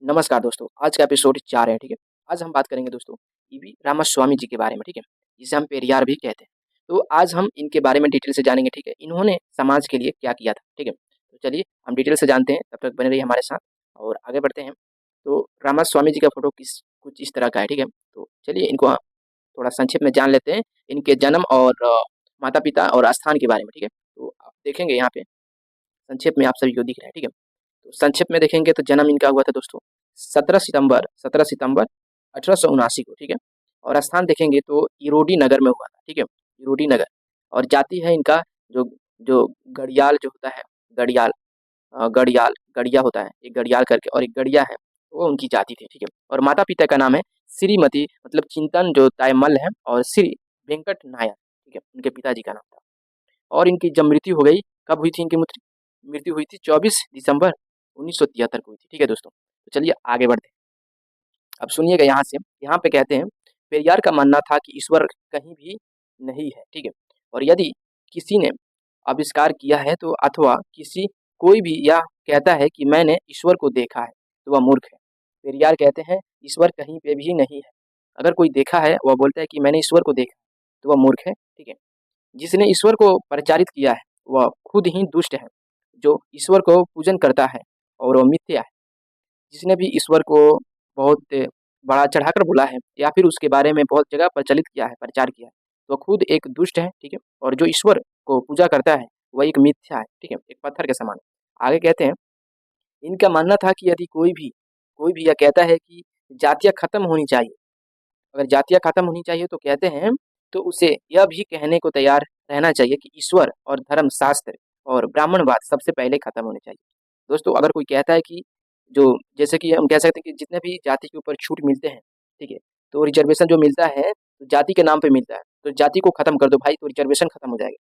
नमस्कार दोस्तों, आज का एपिसोड 4 है, ठीक है? आज हम बात करेंगे दोस्तों ईवी रामास्वामी जी के बारे में, ठीक है? जिसे हम पेरियार भी कहते हैं। तो आज हम इनके बारे में डिटेल से जानेंगे, ठीक है? इन्होंने समाज के लिए क्या किया था, ठीक है? तो चलिए हम डिटेल से जानते हैं, तब तक बने रहिए हमारे साथ और आगे बढ़ते हैं। तो रामास्वामी जी का फ़ोटो कुछ इस तरह का है, ठीक है? तो चलिए इनको थोड़ा संक्षेप में जान लेते हैं, इनके जन्म और माता-पिता और स्थान के बारे में, ठीक है? तो आप देखेंगे यहाँ पे संक्षेप में आप सभी को दिख रहा है, ठीक है? तो संक्षेप में देखेंगे तो जन्म इनका हुआ था दोस्तों 17 सितंबर 1879 को, ठीक है? और स्थान देखेंगे तो इरोडी नगर में हुआ था, ठीक है? इरोडी नगर। और जाति है इनका जो जो गढ़ियाल जो होता है, गढ़ियाल गढ़िया होता है, एक गढ़ियाल करके और एक गढ़िया है, वो उनकी जाति थी, ठीक है? और माता-पिता का नाम है श्रीमती मतलब चिंतन जो तायमल है और श्री वेंकट नायर, ठीक है? उनके पिताजी का नाम था। और इनकी जब मृत्यु हो गई, कब हुई थी इनकी मृत्यु हुई थी 24 दिसंबर 1973 को हुई थी, ठीक है दोस्तों? तो चलिए आगे बढ़ते हैं। अब सुनिएगा यहाँ से, यहाँ पे कहते हैं पेरियार का मानना था कि ईश्वर कहीं भी नहीं है, ठीक है? और यदि किसी ने आविष्कार किया है तो अथवा कोई भी यह कहता है कि मैंने ईश्वर को देखा है तो वह मूर्ख है। पेरियार कहते हैं ईश्वर कहीं पे भी नहीं है। अगर कोई देखा है वह बोलता है कि मैंने ईश्वर को देखा तो वह मूर्ख है, ठीक है? जिसने ईश्वर को प्रचारित किया है वह खुद ही दुष्ट है। जो ईश्वर को पूजन करता है और वह मिथ्या है। जिसने भी ईश्वर को बहुत बढ़ा चढ़ाकर बोला है या फिर उसके बारे में बहुत जगह प्रचलित किया है, प्रचार किया है, तो खुद एक दुष्ट है, ठीक है? और जो ईश्वर को पूजा करता है वह एक मिथ्या है, ठीक है? एक पत्थर के समान है। आगे कहते हैं इनका मानना था कि यदि कोई भी यह कहता है कि जातियाँ खत्म होनी चाहिए, अगर जातियाँ खत्म होनी चाहिए तो कहते हैं तो उसे यह भी कहने को तैयार रहना चाहिए कि ईश्वर और धर्मशास्त्र और ब्राह्मणवाद सबसे पहले खत्म होने चाहिए। दोस्तों अगर कोई कहता है कि जो जैसे कि हम कह सकते हैं कि जितने भी जाति के ऊपर छूट मिलते हैं, ठीक है? तो रिज़र्वेशन जो मिलता है, तो जाति के नाम पे मिलता है, तो जाति को खत्म कर दो भाई तो रिज़र्वेशन खत्म हो जाएगा।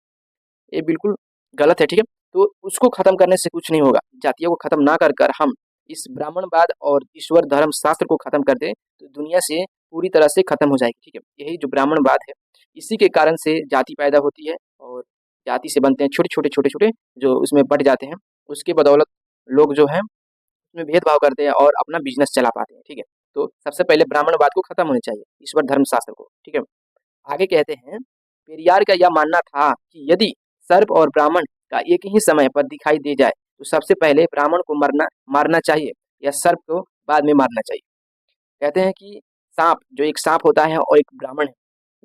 ये बिल्कुल गलत है, ठीक है? तो उसको खत्म करने से कुछ नहीं होगा। जातियों को खत्म ना कर हम इस ब्राह्मणवाद और ईश्वर धर्म शास्त्र को खत्म कर दें, तो दुनिया से पूरी तरह से खत्म हो जाएगी, ठीक है? यही जो ब्राह्मणवाद है, इसी के कारण से जाति पैदा होती है और जाति से बनते हैं छोटे-छोटे, छोटे-छोटे जो उसमें बँट जाते हैं। उसकी बदौलत लोग जो हैं, उसमें भेदभाव करते हैं और अपना बिज़नेस चला पाते हैं, ठीक है? तो सबसे पहले ब्राह्मणवाद को खत्म होनी चाहिए, ईश्वर धर्म शास्त्र को, ठीक है? आगे कहते हैं पेरियार का यह मानना था कि यदि सर्प और ब्राह्मण का एक ही समय पर दिखाई दे जाए तो सबसे पहले ब्राह्मण को मरना मारना चाहिए या सर्प को बाद में मारना चाहिए। कहते हैं कि सांप जो एक सांप होता है और एक ब्राह्मण है,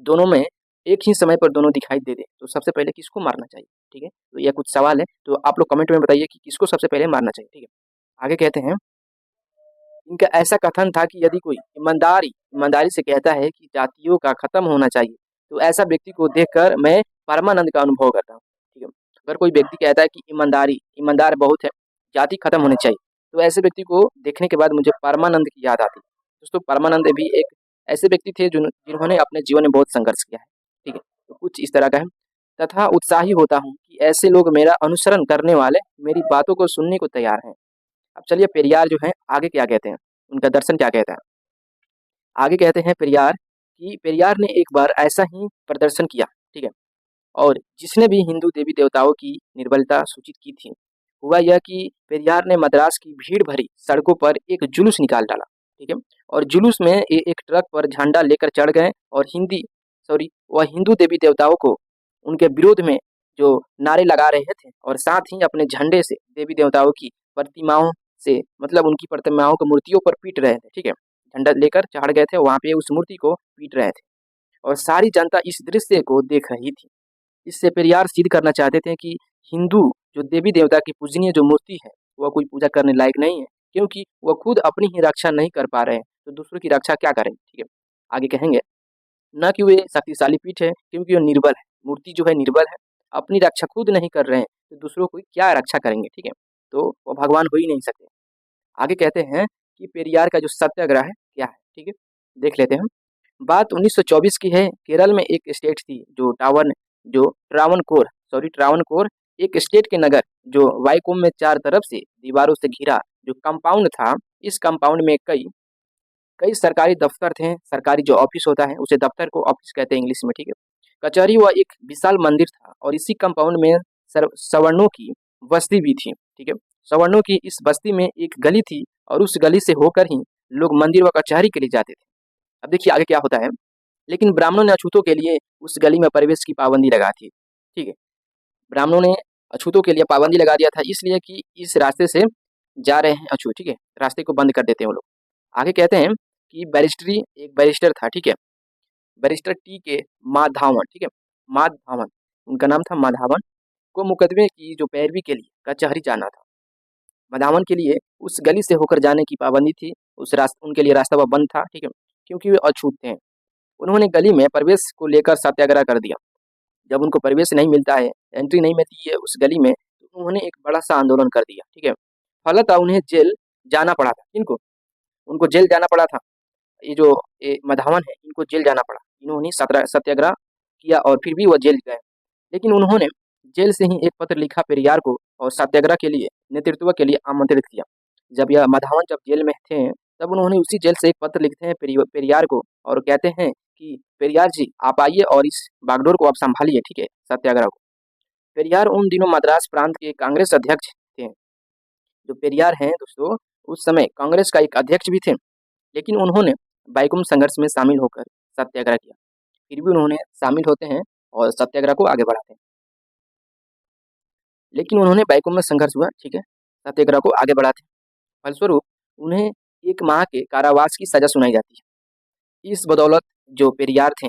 दोनों में एक ही समय पर दोनों दिखाई दे दे तो सबसे पहले किसको मारना चाहिए, ठीक है? तो यह कुछ सवाल है, तो आप लोग कमेंट में बताइए कि किसको सबसे पहले मारना चाहिए, ठीक है? आगे कहते हैं इनका ऐसा कथन था कि यदि कोई ईमानदारी से कहता है कि जातियों का खत्म होना चाहिए, तो ऐसा व्यक्ति को देखकर मैं परमानंद का अनुभव करता हूँ, ठीक है? अगर कोई व्यक्ति कहता है कि ईमानदार बहुत है, जाति खत्म होनी चाहिए, तो ऐसे व्यक्ति को देखने के बाद मुझे परमानंद की याद आती है। दोस्तों परमानंद भी एक ऐसे व्यक्ति थे जिन्होंने अपने जीवन में बहुत संघर्ष किया है, ठीक है? तो कुछ इस तरह का है। तथा उत्साही होता हूँ कि ऐसे लोग मेरा अनुसरण करने वाले मेरी बातों को सुनने को तैयार हैं। अब चलिए पेरियार जो हैं आगे क्या कहते हैं, उनका दर्शन क्या कहता है? आगे कहते हैं पेरियार कि पेरियार ने एक बार ऐसा ही प्रदर्शन किया, ठीक है? और जिसने भी हिंदू देवी-देवताओं की निर्बलता सूचित की थी, हुआ यह कि पेरियार ने मद्रास की भीड़ भरी सड़कों पर एक जुलूस निकाल डाला, ठीक है? और जुलूस में एक ट्रक पर झंडा लेकर चढ़ गए और वह हिंदू देवी-देवताओं को उनके विरोध में जो नारे लगा रहे थे और साथ ही अपने झंडे से देवी-देवताओं की प्रतिमाओं से मतलब उनकी प्रतिमाओं को मूर्तियों पर पीट रहे थे, ठीक है? झंडा लेकर चढ़ गए थे, वहाँ पे उस मूर्ति को पीट रहे थे और सारी जनता इस दृश्य को देख रही थी। इससे पेरियार सिद्ध करना चाहते थे कि हिंदू जो देवी देवता की पूजनीय जो मूर्ति है वह कोई पूजा करने लायक नहीं है, क्योंकि वह खुद अपनी ही रक्षा नहीं कर पा रहे हैं तो दूसरों की रक्षा क्या करेंगे, ठीक है? आगे कहेंगे न कि वे शक्तिशाली पीठ है क्योंकि वो निर्बल है, मूर्ति जो है निर्बल है, अपनी रक्षा खुद नहीं कर रहे हैं तो दूसरों की क्या रक्षा करेंगे, ठीक है? तो वह भगवान हो ही नहीं सकते। आगे कहते हैं कि पेरियार का जो सत्याग्रह है क्या है, ठीक है? देख लेते हैं हम। बात 1924 की है। केरल में एक स्टेट थी जो ट्रावनकोर एक स्टेट के नगर जो वाईकोम में चार तरफ से दीवारों से घिरा जो कंपाउंड था। इस कंपाउंड में कई कई सरकारी दफ्तर थे। सरकारी जो ऑफिस होता है उसे दफ्तर को ऑफिस कहते हैं इंग्लिश में, ठीक है? कचहरी व एक विशाल मंदिर था और इसी कंपाउंड में सवर्णों की बस्ती भी थी, ठीक है? सवर्णों की इस बस्ती में एक गली थी और उस गली से होकर ही लोग मंदिर व कचहरी के लिए जाते थे। अब देखिए आगे क्या होता है। लेकिन ब्राह्मणों ने अछूतों के लिए उस गली में प्रवेश की पाबंदी लगा थी। ठीक है, ब्राह्मणों ने अछूतों के लिए पाबंदी लगा दिया था, इसलिए कि इस रास्ते से जा रहे हैं अछूत, ठीक है, रास्ते को बंद कर देते हैं वो लोग। आगे कहते हैं कि बैरिस्ट्री एक बैरिस्टर था, ठीक है, बैरिस्टर टी के माधवान, ठीक है, माधवान, उनका नाम था माधवान, को मुकदमे की जो पैरवी के लिए कचहरी जाना था। माधवान के लिए उस गली से होकर जाने की पाबंदी थी, उस रास्ते उनके लिए रास्ता वह बंद था, ठीक है, क्योंकि वे अछूत थे। उन्होंने गली में प्रवेश को लेकर सत्याग्रह कर दिया। जब उनको प्रवेश नहीं मिलता है, एंट्री नहीं मिलती है उस गली में, तो उन्होंने एक बड़ा सा आंदोलन कर दिया, ठीक है। फलतः उन्हें जेल जाना पड़ा था। किनको? उनको जेल जाना पड़ा था। ये जो माधवान है, इनको जेल जाना पड़ा। इन्होंने सत्याग्रह किया और फिर भी वह जेल गए। लेकिन उन्होंने जेल से ही एक पत्र लिखा पेरियार को और सत्याग्रह के लिए नेतृत्व के लिए आमंत्रित किया। जब यह माधवान जब जेल में थे, तब उन्होंने उसी जेल से एक पत्र लिखते हैं पेरियार को और कहते हैं कि पेरियार जी आप आइए और इस बागडोर को आप संभालिए, ठीक है, सत्याग्रह को। पेरियार उन दिनों मद्रास प्रांत के कांग्रेस अध्यक्ष थे। जो पेरियार हैं दोस्तों, उस समय कांग्रेस का एक अध्यक्ष भी थे। लेकिन उन्होंने बैकुम संघर्ष में शामिल होकर सत्याग्रह किया। फिर भी उन्होंने शामिल होते हैं और सत्याग्रह को आगे बढ़ाते हैं। लेकिन उन्होंने बैकुम में संघर्ष हुआ, ठीक है, सत्याग्रह को आगे बढ़ाते हैं। फलस्वरूप उन्हें 1 माह के कारावास की सजा सुनाई जाती है। इस बदौलत जो पेरियार थे,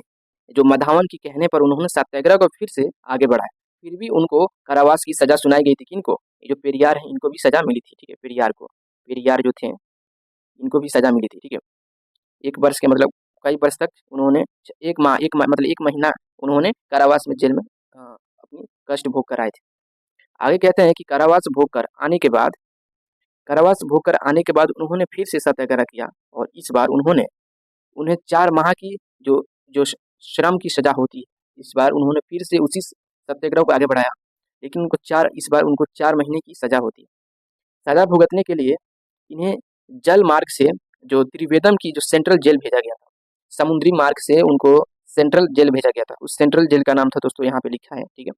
जो माधवान के कहने पर उन्होंने सत्याग्रह को फिर से आगे बढ़ाया। फिर भी उनको कारावास की सजा सुनाई गई थी। किनको? ये जो पेरियार हैं, इनको भी सजा मिली थी, ठीक है, पेरियार को। पेरियार जो थे, इनको भी सजा मिली थी, ठीक है। 1 वर्ष के मतलब कई वर्ष तक उन्होंने 1 माह मतलब 1 महीना उन्होंने कारावास में जेल में अपनी कष्ट भोग कर आए थे। आगे कहते हैं कि कारावास भोग कर आने के बाद उन्होंने फिर से सत्याग्रह किया और इस बार उन्हें 4 माह की जो जो श्रम की सजा होती है, इस बार उन्होंने फिर से उसी सत्याग्रह को आगे बढ़ाया। लेकिन इस बार उनको 4 महीने की सजा होती है। सजा भुगतने के लिए इन्हें जल मार्ग से जो त्रिवेदम की जो सेंट्रल जेल भेजा गया था, समुद्री मार्ग से उनको सेंट्रल जेल भेजा गया था। उस सेंट्रल जेल का नाम था दोस्तों, यहाँ पे लिखा है, ठीक है,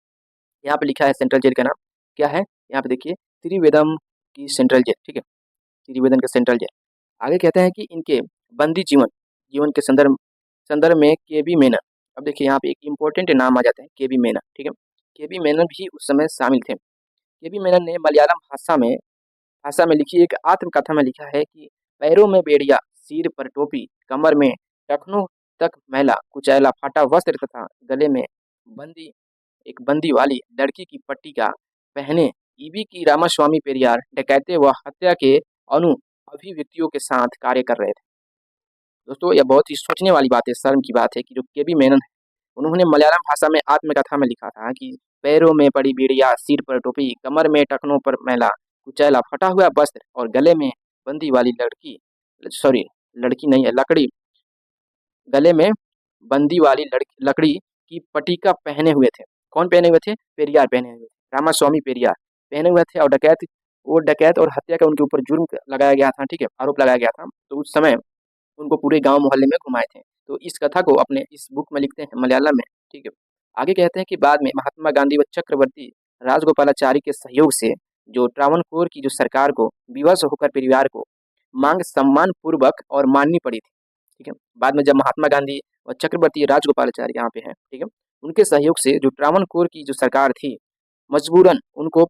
यहाँ पे लिखा है सेंट्रल जेल का नाम क्या है, यहाँ पे देखिए, त्रिवेदम की सेंट्रल जेल, ठीक है, त्रिवेदम का सेंट्रल जेल। आगे कहते हैं कि इनके बंदी जीवन के संदर्भ में के बी मेनन। अब देखिए यहाँ पे एक इम्पोर्टेंट नाम आ जाते हैं, के बी मेनन, ठीक है, के बी मेनन भी उस समय शामिल थे। के बी मेनन ने मलयालम भाषा में लिखी एक आत्मकथा में लिखा है कि पैरों में बेड़िया, सिर पर टोपी, कमर में टखनों तक मैला कुचैला फटा वस्त्र तथा गले में बंदी एक बंदी वाली लड़की की पट्टिका पहने ईवी की रामास्वामी पेरियार डकैते व हत्या के अभिव्यक्तियों के साथ कार्य कर रहे थे। दोस्तों यह बहुत ही सोचने वाली बात है, शर्म की बात है कि जो के बी मेनन है, उन्होंने मलयालम भाषा में आत्मकथा में लिखा था कि पैरों में पड़ी बेड़िया, सिर पर टोपी, कमर में टखनों पर मैला कुचैला फटा हुआ वस्त्र और गले में बंदी वाली लड़की नहीं है, लकड़ी, गले में बंदी वाली लकड़ी की पट्टिका पहने हुए थे। कौन पहने हुए थे? पेरियार पहने हुए थे, रामास्वामी पेरियार पहने हुए थे। और डकैत और हत्या का उनके ऊपर जुर्म लगाया गया था, ठीक है, आरोप लगाया गया था। तो उस समय उनको पूरे गांव मोहल्ले में घुमाए थे। तो इस कथा को अपने इस बुक में लिखते हैं मलयालम में, ठीक है। आगे कहते हैं कि बाद में महात्मा गांधी व चक्रवर्ती राजगोपालाचारी के सहयोग से जो ट्रावनकोर की जो सरकार को विवश होकर परिवार को मांग सम्मान पूर्वक और माननी पड़ी थी, ठीक है। बाद में जब महात्मा गांधी और चक्रवर्ती राजगोपालाचारी यहाँ पे हैं, ठीक है, उनके सहयोग से जो ट्रावनकोर की जो सरकार थी, मजबूरन उनको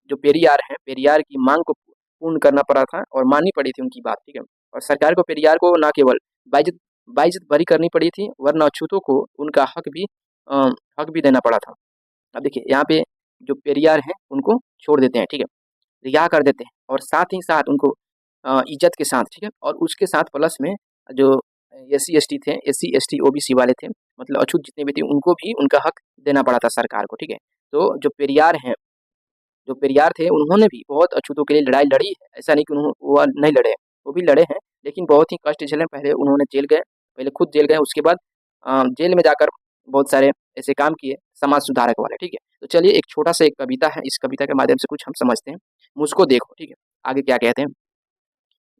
जो पेरियार हैं, पेरियार की मांग को पूर्ण करना पड़ा था और माननी पड़ी थी उनकी बात, ठीक है। और सरकार को पेरियार को न केवल बाइज्जत बरी करनी पड़ी थी, वरना अछूतों को उनका हक भी देना पड़ा था। अब देखिए यहाँ पे जो पेरियार हैं उनको छोड़ देते हैं, ठीक है, रिहा कर देते हैं और साथ ही साथ उनको इज्जत के साथ, ठीक है, और उसके साथ प्लस में जो S C S T OBC वाले थे, मतलब अछूत जितने भी थे, उनको भी उनका हक देना पड़ा था सरकार को, ठीक है। तो जो पेरियार थे, उन्होंने भी बहुत अछूतों के लिए लड़ाई लड़ी है। ऐसा नहीं कि वो नहीं लड़े, वो भी लड़े हैं, लेकिन बहुत ही कष्ट झेले। पहले उन्होंने जेल गए, पहले खुद जेल गए, उसके बाद जेल में जाकर बहुत सारे ऐसे काम किए समाज सुधारक वाले, ठीक है। तो चलिए एक छोटा सा एक कविता है, इस कविता के माध्यम से कुछ हम समझते हैं। मुझको देखो, ठीक है, आगे क्या कहते हैं,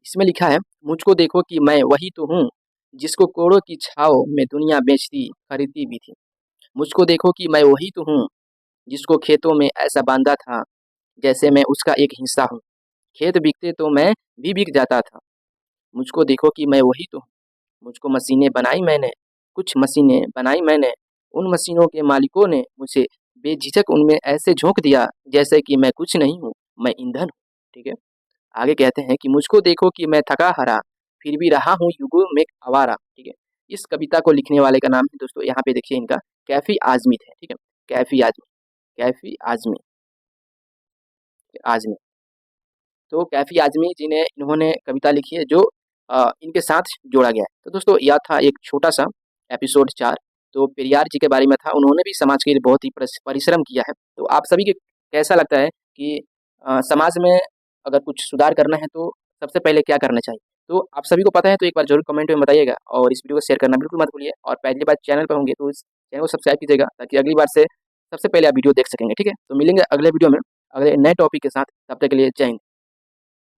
इसमें लिखा है, मुझको देखो कि मैं वही तो हूँ जिसको कोड़ों की छाव में दुनिया बेचती खरीदती भी थी। मुझको देखो कि मैं वही तो हूँ जिसको खेतों में ऐसा बांधा था जैसे मैं उसका एक हिस्सा हूँ। खेत बिकते तो मैं भी बिक जाता था। मुझको देखो कि मैं वही तो हूँ। मुझको मशीनें बनाई मैंने, कुछ मशीनें बनाई मैंने। उन मशीनों के मालिकों ने मुझे बेझिझक उनमें ऐसे झोंक दिया जैसे कि मैं कुछ नहीं हूँ, मैं ईंधन हूँ। ठीक है। आगे कहते हैं कि मुझको देखो कि मैं थका हारा, फिर भी रहा हूँ युगों में आवारा। ठीक है। इस कविता को लिखने वाले का नाम है दोस्तों, यहाँ पे देखिए इनका कैफी आजमी है। ठीक है। कैफी आजमी, कैफी आजमी, आजमी। तो कैफी आजमी जी ने इन्होंने कविता लिखी है जो इनके साथ जोड़ा गया है। तो दोस्तों यह था एक छोटा सा एपिसोड 4। तो पेरियार जी के बारे में था, उन्होंने भी समाज के लिए बहुत ही परिश्रम किया है। तो आप सभी के कैसा लगता है कि समाज में अगर कुछ सुधार करना है तो सबसे पहले क्या करना चाहिए? तो आप सभी को पता है तो एक बार जरूर कमेंट में बताइएगा और इस वीडियो को शेयर करना बिल्कुल मत भूलिए। और पहली बार चैनल पर होंगे तो इस चैनल को सब्सक्राइब कीजिएगा ताकि अगली बार से सबसे पहले आप वीडियो देख सकेंगे। ठीक है। तो मिलेंगे अगले वीडियो में अगले नए टॉपिक के साथ। तब तक के लिए जय हिंद।